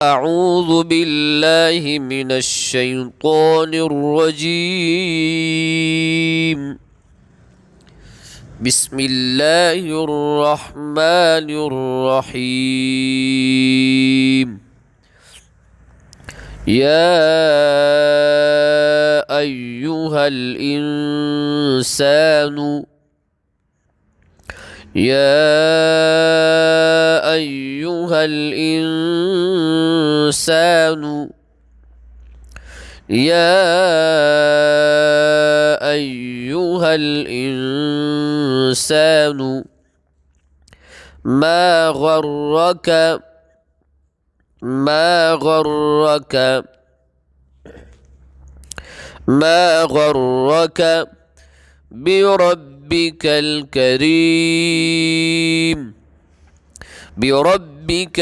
أعوذ بالله من الشيطان الرجيم. بسم الله الرحمن الرحيم. يا أيها الإنسان ما غرك بربك الكريم بربك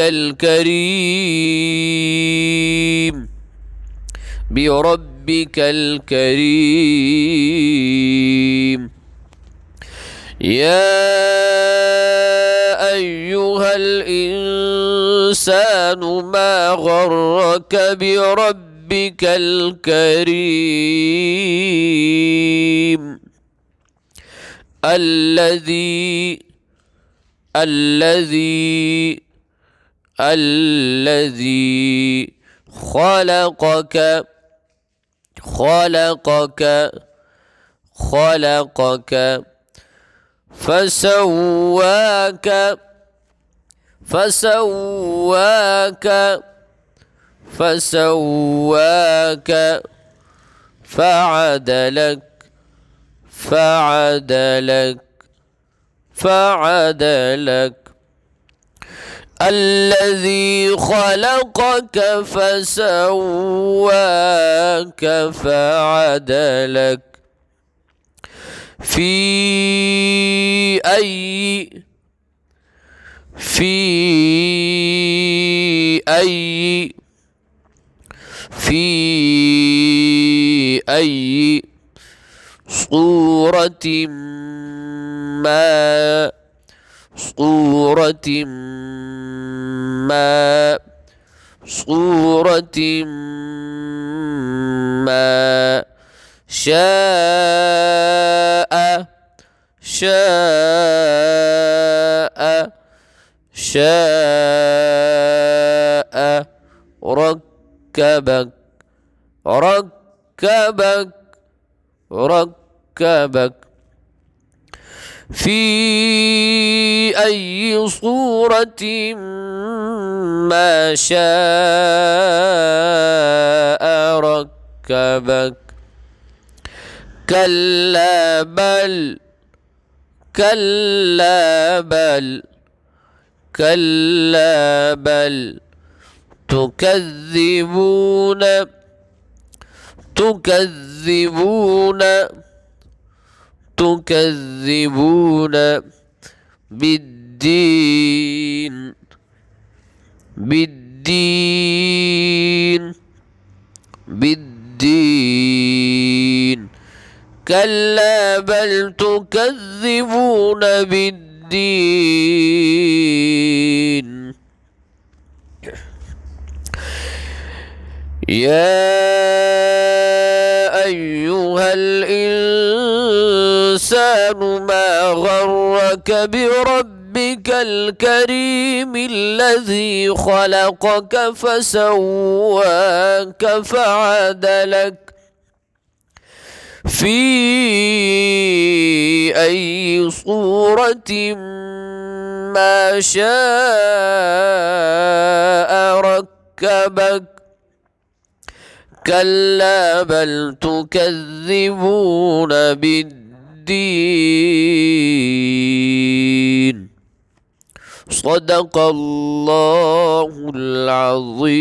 الكريم. يا أيها الإنسان ما غرك بربك الكريم الذي خلقك فسواك فعدلك. الذي خلقك فسواك فعدلك في أي صورة ما شاء ركبك في أي صورة ما شاء ركبك. كلا بل تكذبون بالدين. كلا بل تكذبون بالدين. يا أيها الإنسان ما غرك بربك الكريم الذي خلقك فسواك فعدلك في أي صورة ما شاء ركبك. كلا بل تكذبون بالدين. صدق الله العظيم.